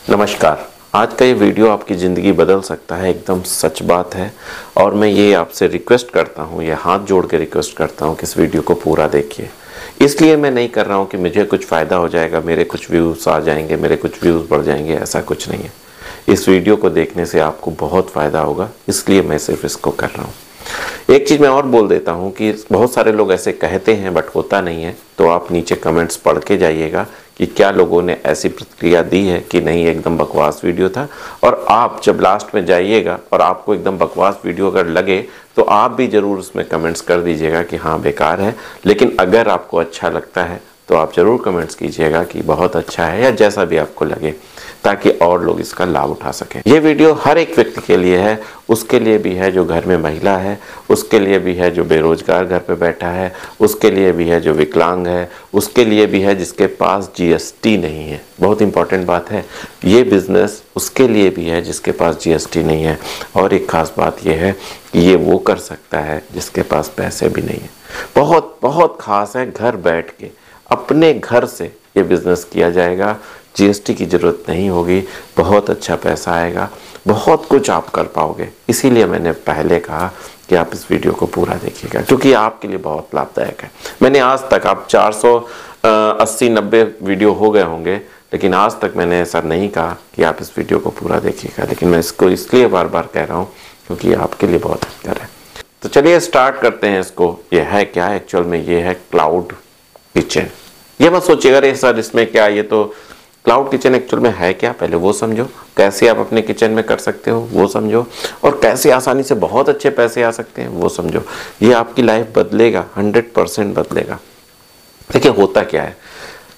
नमस्कार। आज का ये वीडियो आपकी ज़िंदगी बदल सकता है, एकदम सच बात है। और मैं ये आपसे रिक्वेस्ट करता हूँ, ये हाथ जोड़ के रिक्वेस्ट करता हूँ कि इस वीडियो को पूरा देखिए। इसलिए मैं नहीं कर रहा हूँ कि मुझे कुछ फ़ायदा हो जाएगा, मेरे कुछ व्यूज़ आ जाएंगे, मेरे कुछ व्यूज़ बढ़ जाएंगे, ऐसा कुछ नहीं है। इस वीडियो को देखने से आपको बहुत फ़ायदा होगा, इसलिए मैं सिर्फ इसको कर रहा हूँ। एक चीज़ मैं और बोल देता हूँ कि बहुत सारे लोग ऐसे कहते हैं बट होता नहीं है, तो आप नीचे कमेंट्स पढ़ के जाइएगा कि क्या लोगों ने ऐसी प्रतिक्रिया दी है कि नहीं एकदम बकवास वीडियो था। और आप जब लास्ट में जाइएगा और आपको एकदम बकवास वीडियो अगर लगे तो आप भी ज़रूर उसमें कमेंट्स कर दीजिएगा कि हाँ बेकार है। लेकिन अगर आपको अच्छा लगता है तो आप ज़रूर कमेंट्स कीजिएगा कि बहुत अच्छा है, या जैसा भी आपको लगे, ताकि और लोग इसका लाभ उठा सकें। ये वीडियो हर एक व्यक्ति के लिए है, उसके लिए भी है जो घर में महिला है, उसके लिए भी है जो बेरोजगार घर पे बैठा है, उसके लिए भी है जो विकलांग है, उसके लिए भी है जिसके पास जीएसटी नहीं है। बहुत इंपॉर्टेंट बात है, ये बिजनेस उसके लिए भी है जिसके पास जीएसटी नहीं है। और एक खास बात यह है कि ये वो कर सकता है जिसके पास पैसे भी नहीं है। बहुत बहुत खास है, घर बैठ के अपने घर से ये बिज़नेस किया जाएगा, जीएसटी की ज़रूरत नहीं होगी, बहुत अच्छा पैसा आएगा, बहुत कुछ आप कर पाओगे। इसीलिए मैंने पहले कहा कि आप इस वीडियो को पूरा देखिएगा, क्योंकि आपके लिए बहुत लाभदायक है। मैंने आज तक, आप 480-90 वीडियो हो गए होंगे, लेकिन आज तक मैंने ऐसा नहीं कहा कि आप इस वीडियो को पूरा देखिएगा। लेकिन मैं इसको इसलिए बार बार कह रहा हूँ क्योंकि ये आपके लिए बहुत अच्छा है। तो चलिए स्टार्ट करते हैं इसको। ये है क्या एक्चुअल में? ये है क्लाउड किचन। ये मत सोचिएगा रे सर इसमें क्या, ये तो क्लाउड किचन एक्चुअल में है क्या, पहले वो समझो। कैसे आप अपने किचन में कर सकते हो वो समझो, और कैसे आसानी से बहुत अच्छे पैसे आ सकते हैं वो समझो। ये आपकी लाइफ बदलेगा, 100% बदलेगा। देखिए होता क्या है,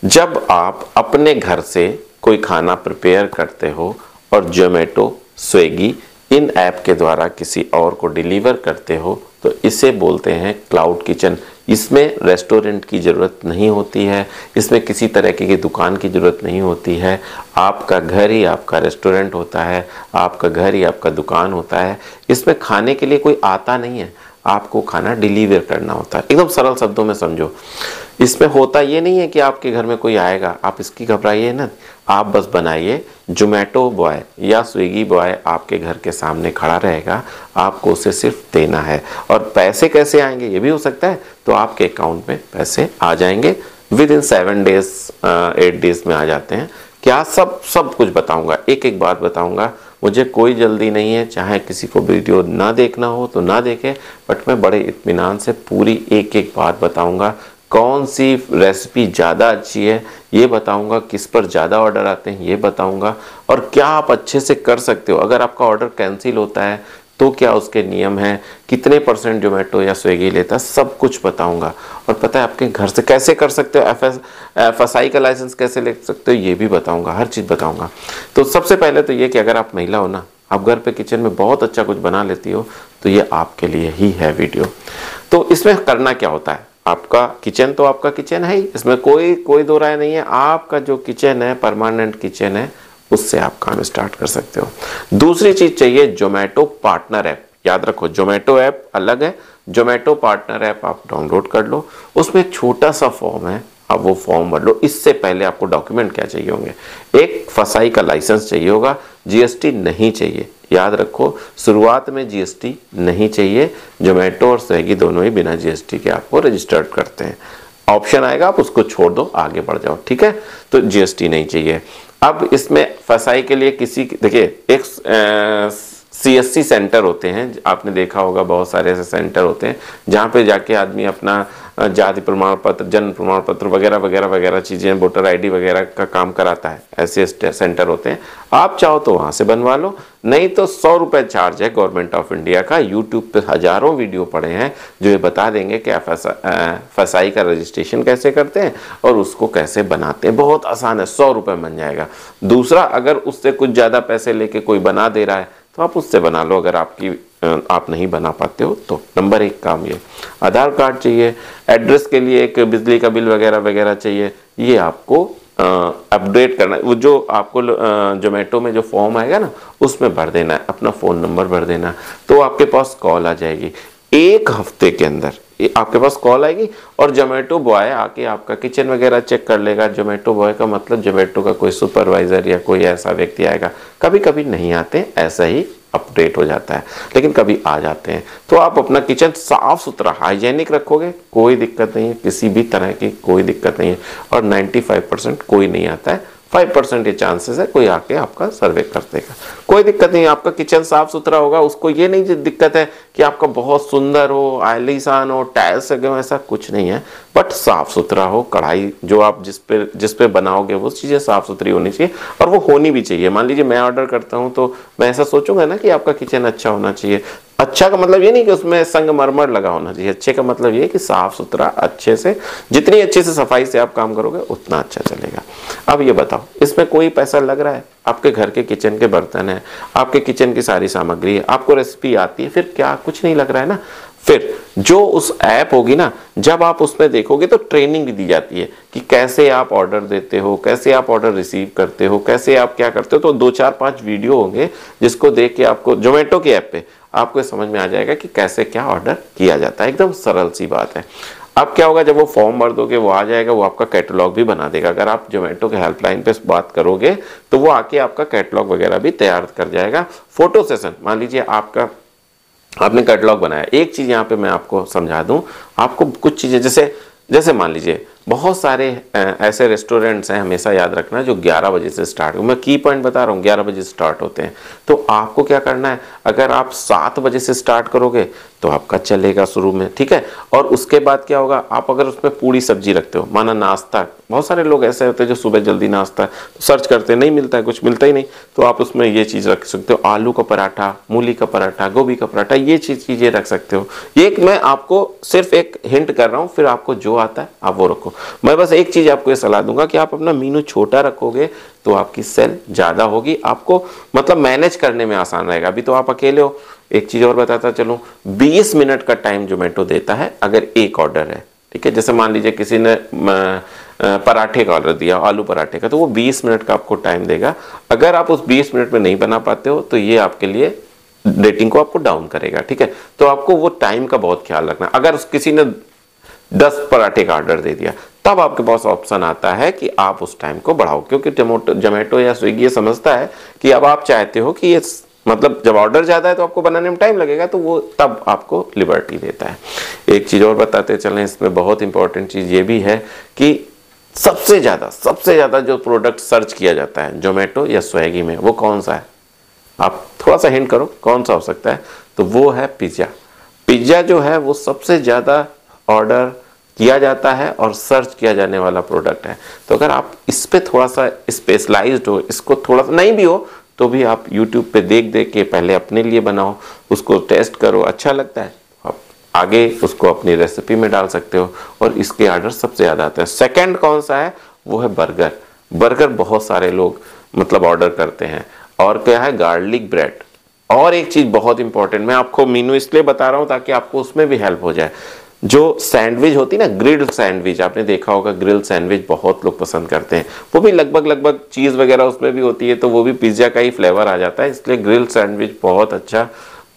जब आप अपने घर से कोई खाना प्रिपेयर करते हो और जोमेटो, स्विगी इन ऐप के द्वारा किसी और को डिलीवर करते हो, तो इसे बोलते हैं क्लाउड किचन। इसमें रेस्टोरेंट की ज़रूरत नहीं होती है, इसमें किसी तरह की दुकान की ज़रूरत नहीं होती है। आपका घर ही आपका रेस्टोरेंट होता है, आपका घर ही आपका दुकान होता है। इसमें खाने के लिए कोई आता नहीं है, आपको खाना डिलीवर करना होता है। एकदम सरल शब्दों में समझो। इसमें होता ये नहीं है कि आपके घर में कोई आएगा, आप इसकी घबराइए ना। आप बस बनाइए, जोमेटो बॉय या स्विगी बॉय आपके घर के सामने खड़ा रहेगा, आपको उसे सिर्फ देना है। और पैसे कैसे आएंगे ये भी हो सकता है, तो आपके अकाउंट में पैसे आ जाएंगे विद इन 7 डेज 8 डेज में आ जाते हैं। क्या सब कुछ बताऊंगा, एक एक बात बताऊंगा। मुझे कोई जल्दी नहीं है, चाहे किसी को वीडियो ना देखना हो तो ना देखे, बट मैं बड़े इत्मीनान से पूरी एक एक बात बताऊंगा। कौन सी रेसिपी ज़्यादा अच्छी है ये बताऊंगा, किस पर ज़्यादा ऑर्डर आते हैं ये बताऊंगा, और क्या आप अच्छे से कर सकते हो। अगर आपका ऑर्डर कैंसिल होता है तो क्या उसके नियम हैं, कितने % जोमेटो या स्विगी लेता है, सब कुछ बताऊंगा। और पता है आपके घर से कैसे कर सकते हो, FSI का लाइसेंस कैसे ले सकते हो ये भी बताऊंगा, हर चीज़ बताऊंगा। तो सबसे पहले तो ये कि अगर आप महिला हो ना, आप घर पे किचन में बहुत अच्छा कुछ बना लेती हो, तो ये आपके लिए ही है वीडियो। तो इसमें करना क्या होता है, आपका किचन तो आपका किचन है ही, इसमें कोई दो राय नहीं है। आपका जो किचन है, परमानेंट किचन है, उससे आप काम स्टार्ट कर सकते हो। दूसरी चीज चाहिए जोमेटो पार्टनर ऐप। याद रखो, जोमेटो ऐप अलग है, जोमेटो पार्टनर ऐप आप डाउनलोड कर लो। उसमें छोटा सा फॉर्म है, आप वो फॉर्म भर लो। इससे पहले आपको डॉक्यूमेंट क्या चाहिए होंगे, एक FSI का लाइसेंस चाहिए होगा, जीएसटी नहीं चाहिए। याद रखो, शुरुआत में जीएसटी नहीं चाहिए। जोमेटो और स्विगी दोनों ही बिना जीएसटी के आपको रजिस्टर्ड करते हैं। ऑप्शन आएगा, आप उसको छोड़ दो, आगे बढ़ जाओ, ठीक है। तो जीएसटी नहीं चाहिए। अब इसमें FSI के लिए देखिए, एक CSC सेंटर होते हैं, आपने देखा होगा बहुत सारे ऐसे सेंटर होते हैं जहाँ पे जाके आदमी अपना जाति प्रमाण पत्र, जन्म प्रमाण पत्र वगैरह वगैरह वगैरह चीज़ें, वोटर ID वगैरह का काम कराता है। ऐसे सेंटर होते हैं, आप चाहो तो वहाँ से बनवा लो, नहीं तो 100 रुपये चार्ज है गवर्नमेंट ऑफ इंडिया का। यूट्यूब पे हज़ारों वीडियो पड़े हैं जो ये बता देंगे कि FSI का रजिस्ट्रेशन कैसे करते हैं और उसको कैसे बनाते हैं। बहुत आसान है, 100 रुपये बन जाएगा। दूसरा, अगर उससे कुछ ज़्यादा पैसे लेके कोई बना दे रहा है तो आप उससे बना लो, अगर आप नहीं बना पाते हो तो। नंबर 1 काम ये। आधार कार्ड चाहिए, एड्रेस के लिए एक बिजली का बिल वगैरह वगैरह चाहिए, ये आपको अपडेट करना है। वो जो आपको जोमेटो में जो फॉर्म आएगा ना, उसमें भर देना है, अपना फ़ोन नंबर भर देना, तो आपके पास कॉल आ जाएगी। एक हफ्ते के अंदर आपके पास कॉल आएगी और जोमेटो बॉय आके आपका किचन वगैरह चेक कर लेगा। जोमेटो बॉय का मतलब जोमेटो का कोई सुपरवाइजर या कोई ऐसा व्यक्ति आएगा। कभी कभी नहीं आते, ऐसा ही अपडेट हो जाता है, लेकिन कभी आ जाते हैं। तो आप अपना किचन साफ सुथरा हाइजेनिक रखोगे, कोई दिक्कत नहीं है, किसी भी तरह की कोई दिक्कत नहीं है। और 95% कोई नहीं आता है, 5% ये चांसेस है कोई आके आपका सर्वे कर देगा। कोई दिक्कत नहीं, आपका किचन साफ सुथरा होगा। उसको ये नहीं दिक्कत है कि आपका बहुत सुंदर हो, आलीशान हो, टाइल्स लगे हो, ऐसा कुछ नहीं है। बट साफ सुथरा हो, कढ़ाई जो आप जिस पे बनाओगे वो चीज़ें साफ सुथरी होनी चाहिए, और वो होनी भी चाहिए। मान लीजिए मैं ऑर्डर करता हूँ तो मैं ऐसा सोचूंगा ना कि आपका किचन अच्छा होना चाहिए। अच्छा का मतलब ये नहीं कि उसमें संगमरमर लगा होना चाहिए। अच्छे का मतलब ये कि साफ सुथरा, अच्छे से, जितनी अच्छे से सफाई से आप काम करोगे उतना अच्छा चलेगा। अब ये बताओ, इसमें कोई पैसा लग रहा है? आपके घर के किचन के बर्तन है, आपके किचन की सारी सामग्री है, आपको रेसिपी आती है, फिर क्या कुछ नहीं लग रहा है ना। फिर जो उस ऐप होगी ना, जब आप उसमें देखोगे तो ट्रेनिंग भी दी जाती है कि कैसे आप ऑर्डर देते हो, कैसे आप ऑर्डर रिसीव करते हो, कैसे आप क्या करते हो। तो 2-4-5 वीडियो होंगे जिसको देख के आपको जोमेटो के ऐप पे आपको समझ में आ जाएगा कि कैसे क्या ऑर्डर किया जाता है। एकदम सरल सी बात है। अब क्या होगा, जब वो फॉर्म भर दोगे वो आ जाएगा, वो आपका कैटलॉग भी बना देगा। अगर आप जोमेटो के हेल्पलाइन पे बात करोगे तो वो आके आपका कैटलॉग वगैरह भी तैयार कर जाएगा। फोटो सेशन, मान लीजिए आपने कैटलॉग बनाया। एक चीज यहाँ पे मैं आपको समझा दूं, आपको कुछ चीजें जैसे मान लीजिए बहुत सारे ऐसे रेस्टोरेंट्स हैं, हमेशा याद रखना, जो 11 बजे से स्टार्ट, मैं की पॉइंट बता रहा हूँ, 11 बजे स्टार्ट होते हैं। तो आपको क्या करना है, अगर आप 7 बजे से स्टार्ट करोगे तो आपका चलेगा शुरू में, ठीक है। और उसके बाद क्या होगा, आप अगर उसमें पूरी सब्जी रखते हो, माना नाश्ता, बहुत सारे लोग ऐसे होते हैं जो सुबह जल्दी नाश्ता सर्च करते हैं, नहीं मिलता है, कुछ मिलता ही नहीं, तो आप उसमें ये चीज़ रख सकते हो, आलू का पराठा, मूली का पराठा, गोभी का पराठा, ये चीज़ें रख सकते हो। ये मैं आपको सिर्फ एक हिंट कर रहा हूँ, फिर आपको जो आता है आप वो रखो। मैं बस एक चीज़ आपको ये सलाह दूंगा कि आप अपना मीनू छोटा रखोगे तो आपकी सेल ज़्यादा होगी, आपको मतलब मैनेज करने में आसान रहेगा। अभी तो आप अकेले हो। एक चीज़ और बताता चलूँ, 20 मिनट का टाइम जोमेटो देता है अगर एक ऑर्डर है, ठीक है। जैसे मान लीजिए किसी ने पराठे का ऑर्डर दिया, आलू पराठे का, तो वो 20 मिनट का आपको टाइम देगा। अगर आप उस 20 मिनट में नहीं बना पाते हो तो ये आपके लिए रेटिंग को आपको डाउन करेगा, ठीक है। तो आपको वो टाइम का बहुत ख्याल रखना। अगर किसी ने 10 पराठे का ऑर्डर दे दिया, तब आपके पास ऑप्शन आता है कि आप उस टाइम को बढ़ाओ, क्योंकि जोमेटो या स्विगी ये समझता है कि अब आप चाहते हो कि ये मतलब जब ऑर्डर ज्यादा है तो आपको बनाने में टाइम लगेगा, तो वो तब आपको लिबर्टी देता है। एक चीज और बताते चलें, इसमें बहुत इंपॉर्टेंट चीज ये भी है कि सबसे ज्यादा जो प्रोडक्ट सर्च किया जाता है जोमेटो या स्विगी में, वो कौन सा है? आप थोड़ा सा हिंट करो कौन सा हो सकता है। तो वो है पिज्जा। पिज्जा जो है वो सबसे ज्यादा ऑर्डर किया जाता है और सर्च किया जाने वाला प्रोडक्ट है। तो अगर आप इस पे थोड़ा सा स्पेशलाइज्ड हो, इसको थोड़ा सा नहीं भी हो तो भी आप YouTube पे देख के पहले अपने लिए बनाओ, उसको टेस्ट करो, अच्छा लगता है आप आगे उसको अपनी रेसिपी में डाल सकते हो। और इसके ऑर्डर सबसे ज़्यादा आते हैं। सेकंड कौन सा है, वो है बर्गर। बर्गर बहुत सारे लोग मतलब ऑर्डर करते हैं। और क्या है, गार्लिक ब्रेड। और एक चीज़ बहुत इंपॉर्टेंट, मैं आपको मीनू इसलिए बता रहा हूँ ताकि आपको उसमें भी हेल्प हो जाए। जो सैंडविच होती है ना, ग्रिल्ड सैंडविच, आपने देखा होगा ग्रिल सैंडविच बहुत लोग पसंद करते हैं। वो भी लगभग चीज़ वगैरह उसमें भी होती है, तो वो भी पिज्ज़ा का ही फ्लेवर आ जाता है। इसलिए ग्रिल सैंडविच बहुत अच्छा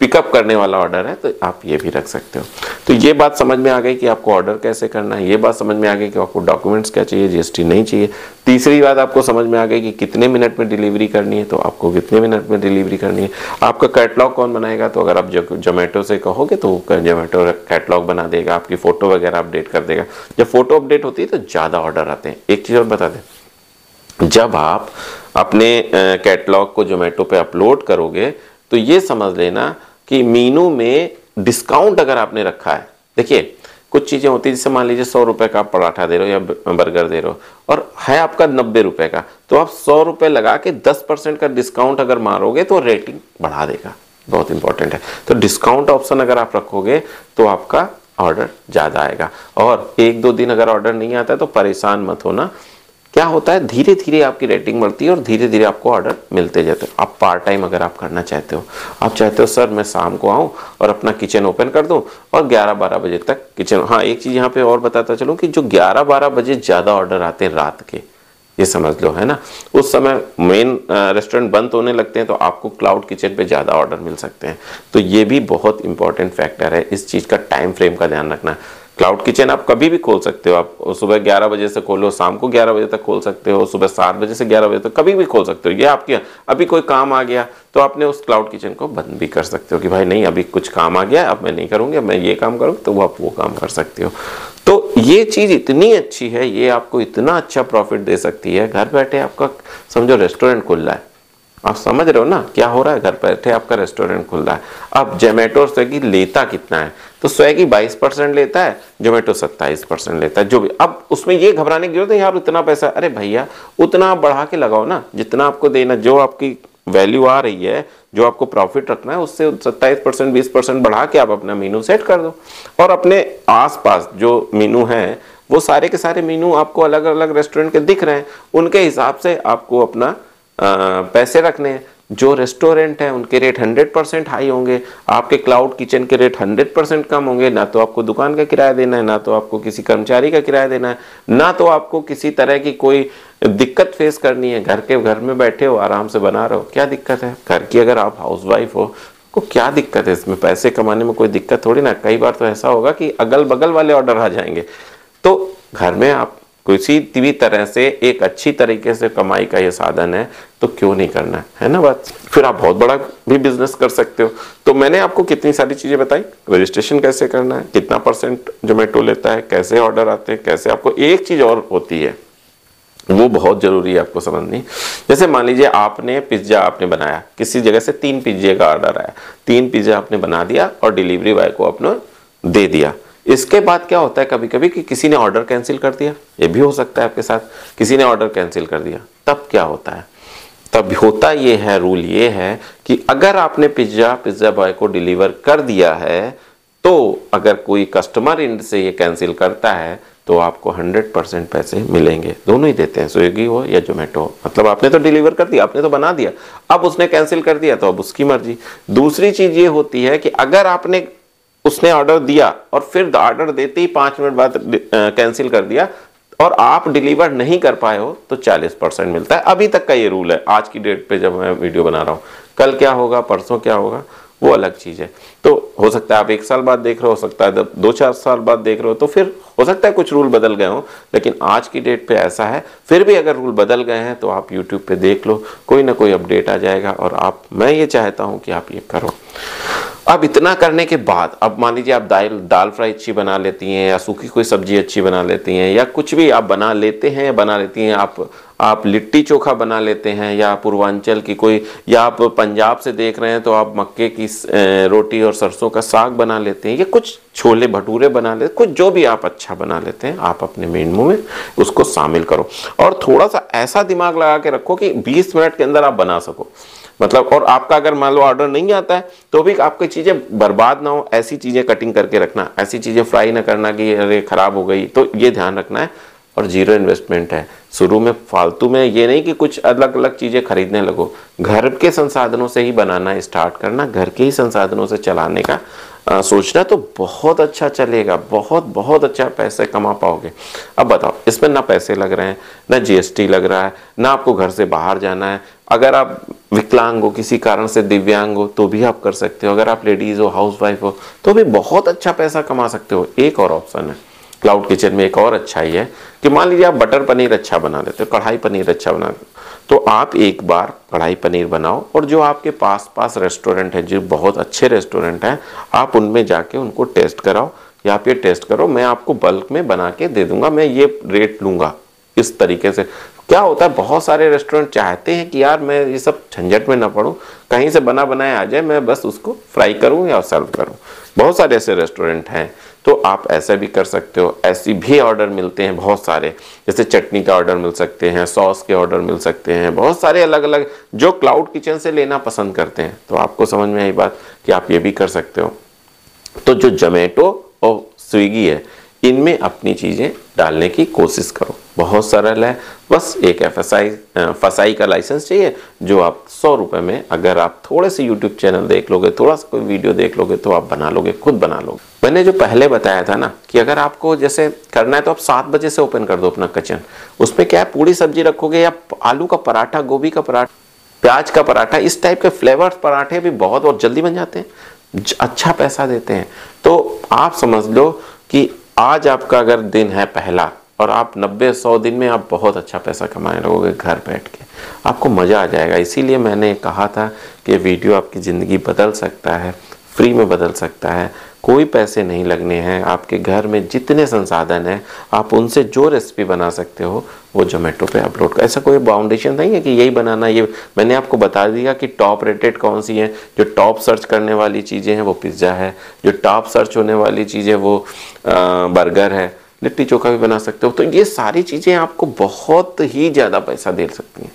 पिकअप करने वाला ऑर्डर है, तो आप ये भी रख सकते हो। तो ये बात समझ में आ गई कि आपको ऑर्डर कैसे करना है। ये बात समझ में आ गई कि आपको डॉक्यूमेंट्स क्या चाहिए, जीएसटी नहीं चाहिए। तीसरी बात आपको समझ में आ गई कि कितने मिनट में डिलीवरी करनी है, तो आपको कितने मिनट में डिलीवरी करनी है। आपका कैटलॉग कौन बनाएगा, तो अगर आप जोमेटो से कहोगे तो जोमेटो कैटलॉग बना देगा, आपकी फ़ोटो वगैरह अपडेट कर देगा। जब फोटो अपडेट होती है तो ज़्यादा ऑर्डर आते हैं। एक चीज़ और बता दें, जब आप अपने कैटलॉग को जोमेटो पे अपलोड करोगे तो ये समझ लेना कि मीनू में डिस्काउंट अगर आपने रखा है, देखिए कुछ चीज़ें होती है, जैसे मान लीजिए 100 रुपये का आप पराठा दे रहे हो या बर्गर दे रहे हो और है आपका 90 रुपये का, तो आप 100 रुपये लगा के 10% का डिस्काउंट अगर मारोगे तो रेटिंग बढ़ा देगा। बहुत इंपॉर्टेंट है। तो डिस्काउंट ऑप्शन अगर आप रखोगे तो आपका ऑर्डर ज़्यादा आएगा। और 1-2 दिन अगर ऑर्डर नहीं आता है तो परेशान मत होना। क्या होता है, धीरे धीरे आपकी रेटिंग बढ़ती है और धीरे धीरे आपको ऑर्डर मिलते जाते हैं। आप पार्ट टाइम अगर आप करना चाहते हो, आप चाहते हो सर मैं शाम को आऊँ और अपना किचन ओपन कर दूँ और 11-12 बजे तक किचन। हाँ, एक चीज़ यहाँ पे और बताता चलूँ कि जो 11-12 बजे ज़्यादा ऑर्डर आते हैं रात के, ये समझ लो, है ना, उस समय मेन रेस्टोरेंट बंद होने लगते हैं, तो आपको क्लाउड किचन पे ज़्यादा ऑर्डर मिल सकते हैं। तो ये भी बहुत इंपॉर्टेंट फैक्टर है, इस चीज़ का टाइम फ्रेम का ध्यान रखना। क्लाउड किचन आप कभी भी खोल सकते हो। आप सुबह 11 बजे से खोलो, शाम को 11 बजे तक खोल सकते हो, सुबह 7 बजे से 11 बजे तक कभी भी खोल सकते हो। ये आपके अभी कोई काम आ गया तो आपने उस क्लाउड किचन को बंद भी कर सकते हो कि भाई नहीं अभी कुछ काम आ गया, अब मैं नहीं करूँगी, अब मैं ये काम करूँगी, तो आप वो काम कर सकते हो। तो ये चीज़ इतनी अच्छी है, ये आपको इतना अच्छा प्रॉफिट दे सकती है। घर बैठे आपका समझो रेस्टोरेंट खुल रहा है, आप समझ रहे हो ना क्या हो रहा है, घर बैठे आपका रेस्टोरेंट खुल रहा है। अब जोमेटो और स्विगी लेता कितना है, तो स्विगी 22% लेता है, जोमेटो 27% लेता है, जो भी। अब उसमें ये घबराने की जरूरत है यार उतना पैसा, अरे भैया उतना आप बढ़ा के लगाओ ना, जितना आपको देना, जो आपकी वैल्यू आ रही है, जो आपको प्रॉफिट रखना है, उससे 27% 20% बढ़ा के आप अपना मेनू सेट कर दो। और अपने आसपास जो मेनू है वो सारे के सारे मेनू आपको अलग अलग रेस्टोरेंट के दिख रहे हैं, उनके हिसाब से आपको अपना पैसे रखने हैं। जो रेस्टोरेंट है उनके रेट 100% हाई होंगे, आपके क्लाउड किचन के रेट 100% कम होंगे। ना तो आपको दुकान का किराया देना है, ना तो आपको किसी कर्मचारी का किराया देना है, ना तो आपको किसी तरह की कोई दिक्कत फेस करनी है। घर में बैठे हो, आराम से बना रहे हो, क्या दिक्कत है। घर की अगर आप हाउसवाइफ हो को क्या दिक्कत है इसमें, पैसे कमाने में कोई दिक्कत थोड़ी ना। कई बार तो ऐसा होगा कि अगल बगल वाले ऑर्डर आ जाएंगे। तो घर में आप किसी भी तरह से एक अच्छी तरीके से कमाई का ये साधन है, तो क्यों नहीं करना है ना बात। फिर आप बहुत बड़ा भी बिजनेस कर सकते हो। तो मैंने आपको कितनी सारी चीजें बताई, रजिस्ट्रेशन कैसे करना है, कितना % जोमेटो लेता है, कैसे ऑर्डर आते हैं, कैसे। आपको एक चीज और होती है, वो बहुत जरूरी है आपको समझनी। जैसे मान लीजिए आपने पिज्जा आपने बनाया, किसी जगह से 3 पिज्जे का ऑर्डर आया, 3 पिज्जा आपने बना दिया और डिलीवरी बॉय को आपने दे दिया। इसके बाद क्या होता है कभी कभी कि किसी ने ऑर्डर कैंसिल कर दिया, ये भी हो सकता है आपके साथ, किसी ने ऑर्डर कैंसिल कर दिया। तब क्या होता है, तब होता ये है, रूल ये है कि अगर आपने पिज्जा बॉय को डिलीवर कर दिया है, तो अगर कोई कस्टमर एंड से ये कैंसिल करता है तो आपको 100% पैसे मिलेंगे। दोनों ही देते हैं, स्विगी हो या जोमेटो हो। मतलब आपने तो डिलीवर कर दिया, आपने तो बना दिया, अब उसने कैंसिल कर दिया तो अब उसकी मर्जी। दूसरी चीज ये होती है कि अगर आपने उसने ऑर्डर दिया और फिर ऑर्डर देते ही 5 मिनट बाद कैंसिल कर दिया और आप डिलीवर नहीं कर पाए हो, तो 40% मिलता है। अभी तक का ये रूल है, आज की डेट पे जब मैं वीडियो बना रहा हूँ। कल क्या होगा, परसों क्या होगा, वो अलग चीज है। तो हो सकता है आप 1 साल बाद देख रहे हो सकता है 2-4 साल बाद देख रहे हो, तो फिर हो सकता है कुछ रूल बदल गए हो, लेकिन आज की डेट पे ऐसा है। फिर भी अगर रूल बदल गए हैं तो आप यूट्यूब पे देख लो, कोई ना कोई अपडेट आ जाएगा। और मैं ये चाहता हूं कि आप ये करो। अब इतना करने के बाद, अब मान लीजिए आप दाल फ्राई अच्छी बना लेती हैं, या सूखी कोई सब्जी अच्छी बना लेती हैं, या कुछ भी आप बना लेते हैं या बना लेती हैं, आप लिट्टी चोखा बना लेते हैं, या पूर्वांचल की कोई, या आप पंजाब से देख रहे हैं तो आप मक्के की रोटी और सरसों का साग बना लेते हैं, या कुछ छोले भटूरे बना लेते, कुछ जो भी आप अच्छा बना लेते हैं, आप अपने मेन्यू में उसको शामिल करो। और थोड़ा सा ऐसा दिमाग लगा के रखो कि 20 मिनट के अंदर आप बना सको। मतलब, और आपका अगर मान लो ऑर्डर नहीं आता है तो भी आपकी चीजें बर्बाद ना हो, ऐसी चीजें कटिंग करके रखना, ऐसी चीजें फ्राई ना करना कि अरे खराब हो गई, तो ये ध्यान रखना है। और 0 इन्वेस्टमेंट है शुरू में, फालतू में ये नहीं कि कुछ अलग अलग चीजें खरीदने लगो। घर के संसाधनों से ही बनाना स्टार्ट करना, घर के ही संसाधनों से चलाने का सोचना, तो बहुत अच्छा चलेगा, बहुत अच्छा पैसे कमा पाओगे। अब बताओ, इसमें ना पैसे लग रहे हैं, ना GST लग रहा है, ना आपको घर से बाहर जाना है। अगर आप विकलांग हो, किसी कारण से दिव्यांग हो, तो भी आप कर सकते हो। अगर आप लेडीज हो, हाउसवाइफ हो, तो भी बहुत अच्छा पैसा कमा सकते हो। एक और ऑप्शन है क्लाउड किचन में, एक और अच्छाई है कि मान लीजिए आप बटर पनीर अच्छा बना लेते हो, कढ़ाई पनीर अच्छा बना लेते हो, तो आप एक बार कढ़ाई पनीर बनाओ, और जो आपके पास रेस्टोरेंट है, जो बहुत अच्छे रेस्टोरेंट हैं, आप उनमें जाके उनको टेस्ट कराओ, या आप ये टेस्ट करो, मैं आपको बल्क में बना के दे दूंगा, मैं ये रेट लूंगा। इस तरीके से क्या होता है, बहुत सारे रेस्टोरेंट चाहते हैं कि यार मैं ये सब झंझट में ना पड़ूं, कहीं से बना बनाया आ जाए, मैं बस उसको फ्राई करूं या सर्व करूं। बहुत सारे ऐसे रेस्टोरेंट हैं, तो आप ऐसा भी कर सकते हो। ऐसी भी ऑर्डर मिलते हैं बहुत सारे, जैसे चटनी का ऑर्डर मिल सकते हैं, सॉस के ऑर्डर मिल सकते हैं, बहुत सारे अलग अलग जो क्लाउड किचन से लेना पसंद करते हैं। तो आपको समझ में आई बात कि आप ये भी कर सकते हो। तो जो जोमेटो और स्विगी है, इनमें अपनी चीजें डालने की कोशिश करो, बहुत सरल है। बस एक FSI का लाइसेंस चाहिए, जो आप 100 रुपए में, अगर आप थोड़े से YouTube चैनल देख लोगे, थोड़ा सा कोई वीडियो देख लोगे, तो आप बना लोगे, खुद बना लोगे। मैंने जो पहले बताया था ना कि अगर आपको जैसे करना है तो आप 7 बजे से ओपन कर दो अपना किचन। उसमें क्या है, पूरी सब्जी रखोगे, या आलू का पराठा, गोभी का पराठा, प्याज का पराठा, इस टाइप के फ्लेवर्स पराठे भी बहुत और जल्दी बन जाते हैं, अच्छा पैसा देते हैं। तो आप समझ लो कि आज आपका अगर दिन है पहला और आप 90-100 दिन में आप बहुत अच्छा पैसा कमाने लगोगे घर बैठ के, आपको मज़ा आ जाएगा। इसीलिए मैंने कहा था कि वीडियो आपकी ज़िंदगी बदल सकता है, फ्री में बदल सकता है, कोई पैसे नहीं लगने हैं। आपके घर में जितने संसाधन हैं आप उनसे जो रेसिपी बना सकते हो वो जोमेटो पे अपलोड कर। ऐसा कोई बाउंडेशन नहीं है कि यही बनाना, ये मैंने आपको बता दिया कि टॉप रेटेड कौन सी हैं। जो टॉप सर्च करने वाली चीज़ें हैं वो पिज़्ज़ा है, जो टॉप सर्च होने वाली चीज़ें वो बर्गर है, लिट्टी चोखा भी बना सकते हो। तो ये सारी चीज़ें आपको बहुत ही ज़्यादा पैसा दे सकती हैं।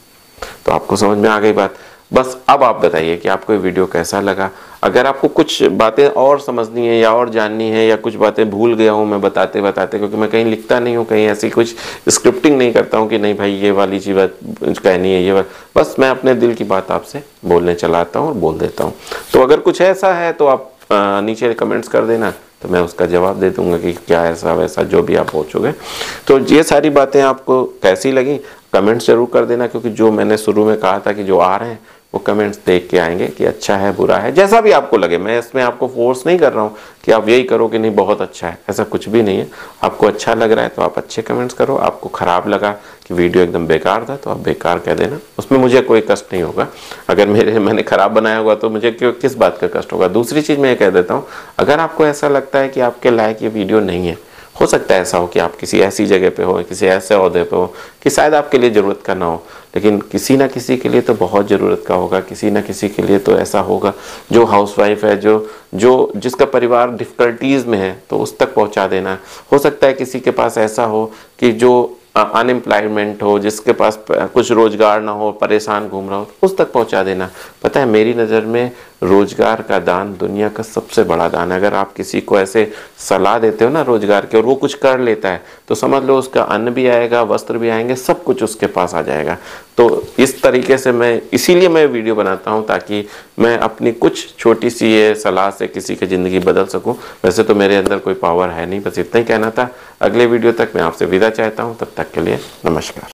तो आपको समझ में आ गई बात। बस अब आप बताइए कि आपको ये वीडियो कैसा लगा। अगर आपको कुछ बातें और समझनी है या और जाननी है या कुछ बातें भूल गया हूँ मैं बताते बताते, क्योंकि मैं कहीं लिखता नहीं हूँ, कहीं ऐसी कुछ स्क्रिप्टिंग नहीं करता हूँ कि नहीं भाई ये वाली चीज़ कहनी है, ये बस मैं अपने दिल की बात आपसे बोलने चला आता हूँ और बोल देता हूँ। तो अगर कुछ ऐसा है तो आप नीचे कमेंट्स कर देना, तो मैं उसका जवाब दे दूंगा कि क्या ऐसा वैसा जो भी आप पूछोगे। तो ये सारी बातें आपको कैसी लगी कमेंट्स जरूर कर देना, क्योंकि जो मैंने शुरू में कहा था कि जो आ रहे हैं वो कमेंट्स देख के आएंगे कि अच्छा है बुरा है, जैसा भी आपको लगे। मैं इसमें आपको फोर्स नहीं कर रहा हूँ कि आप यही करो कि नहीं बहुत अच्छा है, ऐसा कुछ भी नहीं है। आपको अच्छा लग रहा है तो आप अच्छे कमेंट्स करो, आपको ख़राब लगा कि वीडियो एकदम बेकार था तो आप बेकार कह देना, उसमें मुझे कोई कष्ट नहीं होगा। अगर मैंने ख़राब बनाया होगा तो मुझे किस बात का कष्ट होगा। दूसरी चीज़ मैं ये कह देता हूँ, अगर आपको ऐसा लगता है कि आपके लायक ये वीडियो नहीं है, हो सकता है ऐसा हो कि आप किसी ऐसी जगह पे हो, किसी ऐसे ओहदे पे हो कि शायद आपके लिए ज़रूरत का ना हो, लेकिन किसी ना किसी के लिए तो बहुत ज़रूरत का होगा। किसी ना किसी के लिए तो ऐसा होगा जो हाउसवाइफ है, जो जिसका परिवार डिफ़िकल्टीज़ में है, तो उस तक पहुंचा देना। हो सकता है किसी के पास ऐसा हो कि जो अनएम्प्लॉयमेंट हो, जिसके पास कुछ रोज़गार ना हो, परेशान घूम रहा हो, उस तक पहुंचा देना। पता है मेरी नज़र में रोज़गार का दान दुनिया का सबसे बड़ा दान है। अगर आप किसी को ऐसे सलाह देते हो ना रोज़गार के और वो कुछ कर लेता है तो समझ लो उसका अन्न भी आएगा, वस्त्र भी आएंगे, सब कुछ उसके पास आ जाएगा। तो इस तरीके से इसीलिए मैं वीडियो बनाता हूँ ताकि मैं अपनी कुछ छोटी सी ये सलाह से किसी की ज़िंदगी बदल सकूँ। वैसे तो मेरे अंदर कोई पावर है नहीं, बस इतना ही कहना था। अगले वीडियो तक मैं आपसे विदा चाहता हूँ, तब तक के लिए नमस्कार।